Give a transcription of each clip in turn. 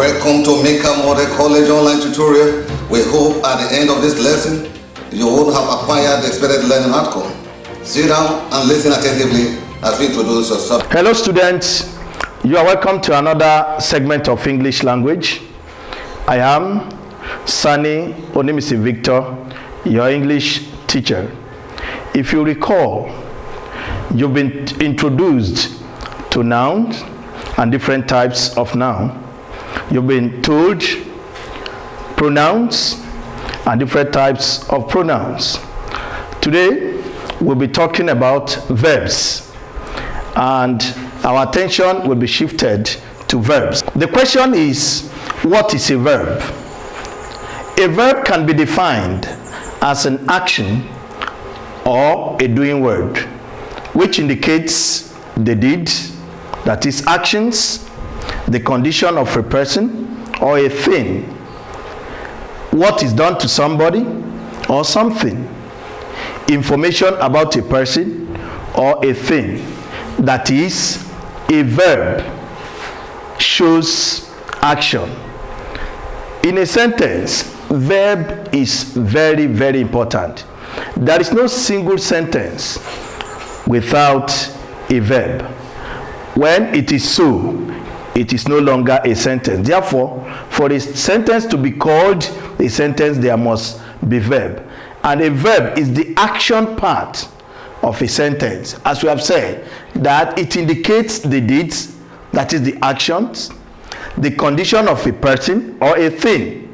Welcome to Mikab Model College online tutorial. We hope at the end of this lesson, you will have acquired the expected learning outcome. Sit down and listen attentively as we introduce your subject. Hello students, you are welcome to another segment of English language. I am Sani Onimisi Victor, your English teacher. If you recall, you've been introduced to nouns and different types of noun. You've been told pronouns and different types of pronouns. Today, we'll be talking about verbs, and our attention will be shifted to verbs. The question is, what is a verb? A verb can be defined as an action or a doing word, which indicates the deed, that is actions, the condition of a person or a thing, what is done to somebody or something, information about a person or a thing. That is, a verb shows action. In a sentence, verb is very, very important. There is no single sentence without a verb. When it is so, it is no longer a sentence. Therefore, for a sentence to be called a sentence, there must be verb. And a verb is the action part of a sentence. As we have said, that it indicates the deeds, that is the actions, the condition of a person or a thing,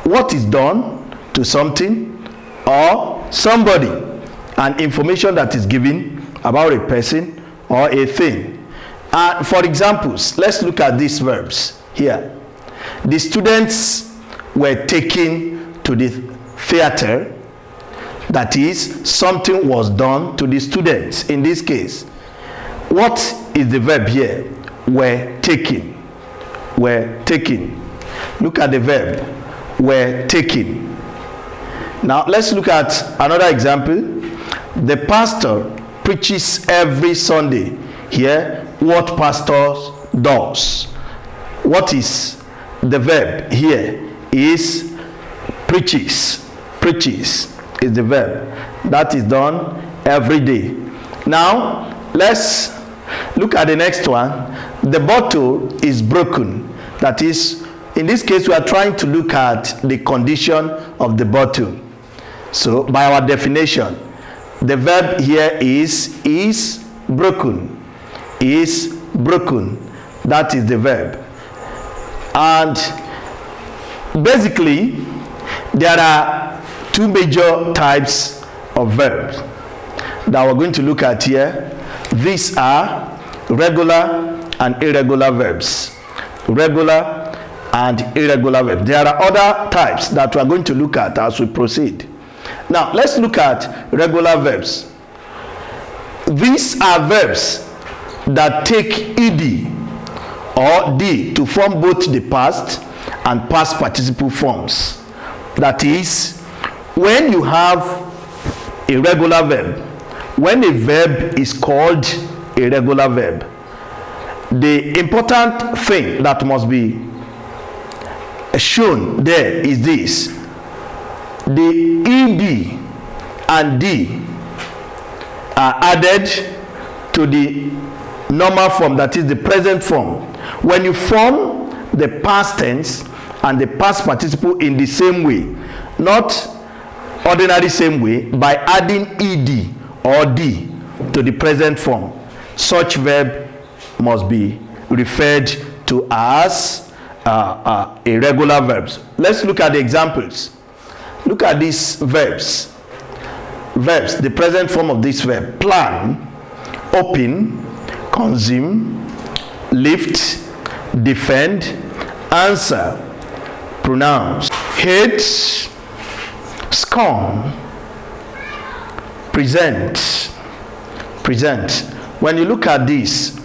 what is done to something or somebody, and information that is given about a person or a thing. For examples, let's look at these verbs here. The students were taken to the theater. That is, something was done to the students. In this case, what is the verb here? Were taken. Were taken. Look at the verb. Were taken. Now, let's look at another example. The pastor preaches every Sunday. Here, what pastor does. What is the verb here? Is preaches. Preaches is the verb. That is done every day. Now, let's look at the next one. The bottle is broken. That is, in this case, we are trying to look at the condition of the bottle. So, by our definition, the verb here is broken. Is broken. That is the verb. And basically, there are two major types of verbs that we're going to look at here. These are regular and irregular verbs. Regular and irregular verbs. There are other types that we're going to look at as we proceed. Now, let's look at regular verbs. These are verbs that take ed or d to form both the past and past participle forms. That is, when you have a regular verb, when a verb is called a regular verb, the important thing that must be shown there is this: the ed and d are added to the normal form, that is the present form. When you form the past tense and the past participle in the same way, not ordinary same way, by adding ed or d to the present form, such verb must be referred to as irregular verbs. Let's look at the examples. Look at these verbs. Verbs, the present form of this verb: plan, open, consume, lift, defend, answer, pronounce, hate, scorn, present. When you look at these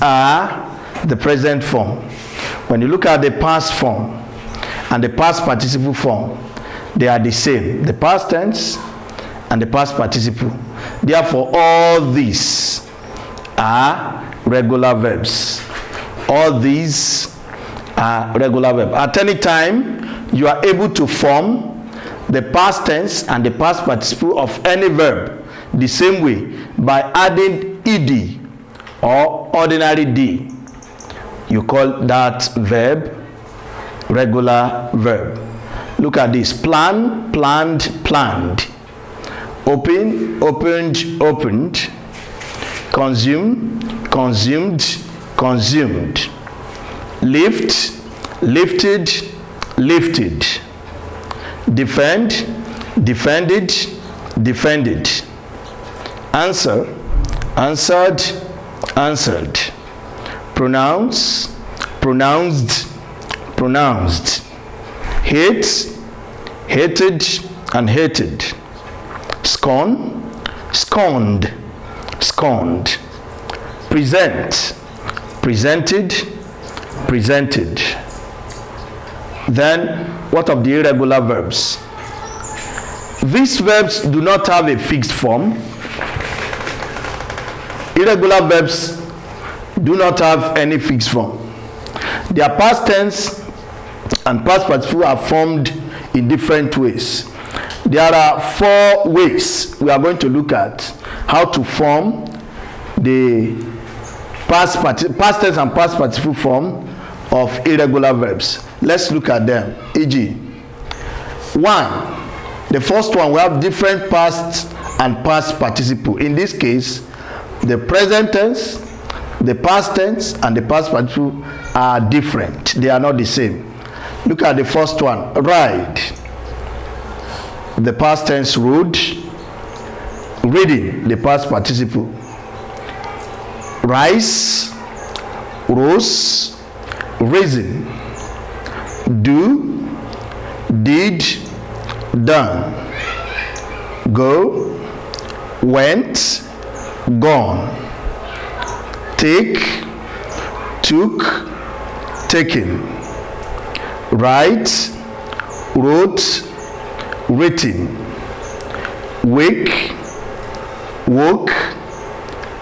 are the present form. When you look at the past form and the past participle form, they are the same, the past tense and the past participle. Therefore, all these are regular verbs. All these are regular verbs. At any time, you are able to form the past tense and the past participle of any verb the same way by adding ed or ordinary d. You call that verb regular verb. Look at this: plan, planned, planned; open, opened, opened; consume, consumed, consumed; lift, lifted, lifted; defend, defended, defended; answer, answered, answered; pronounce, pronounced, pronounced; hate, hated and hated; scorn, scorned, scorned; present, presented, presented. Then what of the irregular verbs? These verbs do not have a fixed form. Irregular verbs do not have any fixed form. Their past tense and past participle are formed in different ways. There are 4 ways we are going to look at how to form the past tense and past participle form of irregular verbs. Let's look at them. E.g., 1. The first one, we have different past and past participle. In this case, the present tense, the past tense, and the past participle are different. They are not the same. Look at the first one: ride. The past tense, rode. Reading, the past participle. Rise, rose, risen. Do, did, done. Go, went, gone. Take, took, taken. Write, wrote, written. Wake, woke,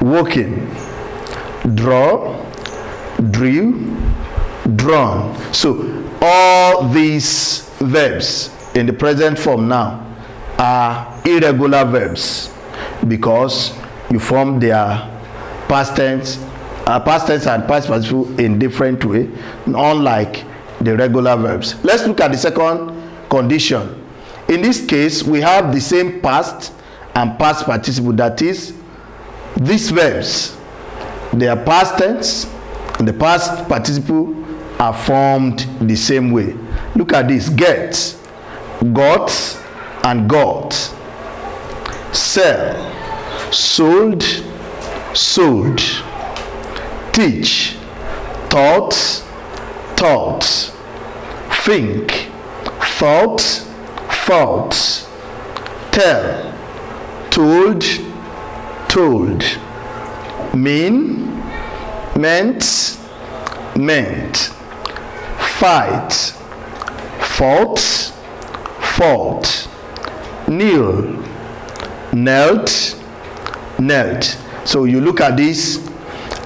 woken. Draw, drew, drawn. So all these verbs in the present form now are irregular verbs because you form their past tense and past participle in different way, unlike the regular verbs. Let's look at the second condition. In this case, we have the same past and past participle, that is, these verbs, their past tense and the past participle are formed the same way. Look at this: get, got, and got. Sell, sold, sold. Teach, taught, taught. Think, thought, thought. Tell, told, told. Mean, meant, meant. Fight, fought, fought. Kneel, knelt, knelt. So you look at this,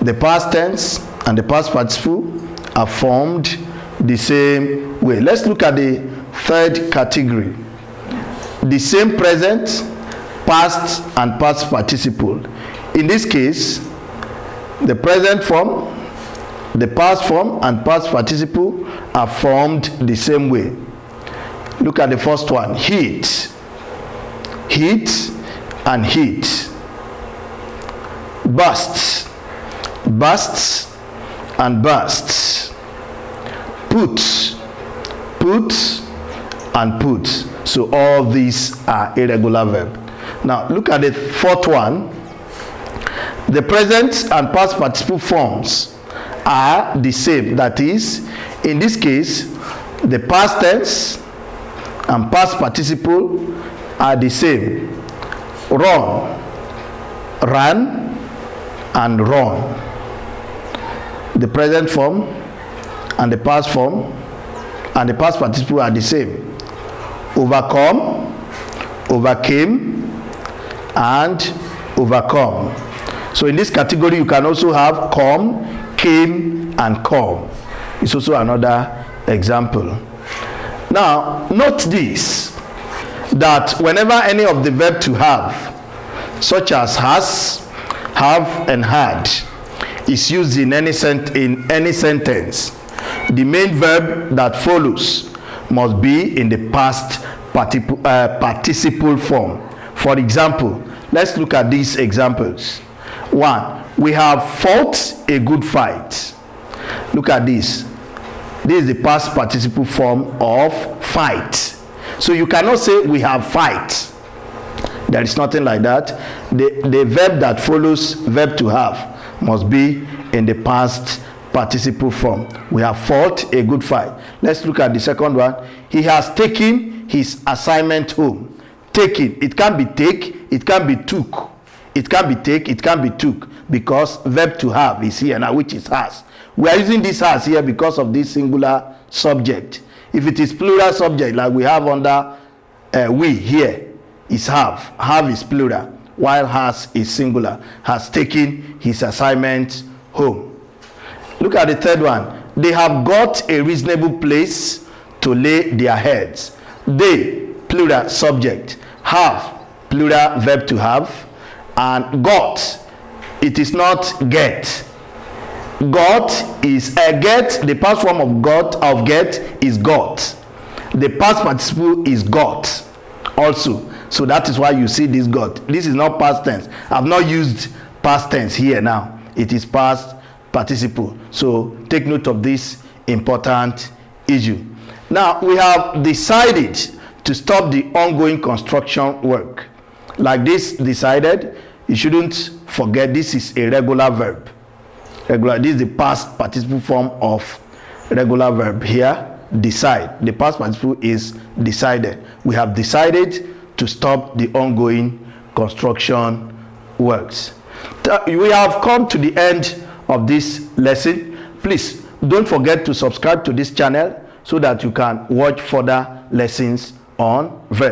the past tense and the past participle are formed the same way. Let's look at the third category. The same present, past, and past participle. In this case, the present form, the past form, and past participle are formed the same way. Look at the first one: heat, heat, and heat. Burst, bursts, and bursts. Put, put, and put. So all these are irregular verbs. Now look at the fourth one. The present and past participle forms are the same. That is, in this case, the past tense and past participle are the same. Run, ran, and run. The present form and the past form and the past participle are the same. Overcome, overcame, and overcome. So in this category, you can also have come, came, and come. is also another example. Now, note this, that whenever any of the verb to have, such as has, have, and had, is used in any sentence, the main verb that follows must be in the past participle form. For example, let's look at these examples. 1. We have fought a good fight. Look at this. This is the past participle form of fight. So you cannot say we have fight. There is nothing like that. The verb that follows verb to have must be in the past participle form. We have fought a good fight. Let's look at the second one. He has taken his assignment home. Taken, it can be take, it can be took. It can be take, it can be took, because verb to have is here now, which is has. We are using this has here because of this singular subject. If it is plural subject, like we have under we here, is have. Have is plural, while has is singular. Has taken his assignment home. Look at the third one. They have got a reasonable place to lay their heads. They, plural subject. Have, plural verb to have. And got, it is not get. Got is get. The past form of get is got. The past participle is got also. So that is why you see this got. This is not past tense. I've not used past tense here now. It is past participle. So take note of this important issue. Now we have decided to stop the ongoing construction work. Like this, decided, you shouldn't forget this is a regular verb. Regular, this is the past participle form of regular verb. Here, decide. The past participle is decided. We have decided to stop the ongoing construction works. We have come to the end of this lesson. Please don't forget to subscribe to this channel so that you can watch further lessons on verbs.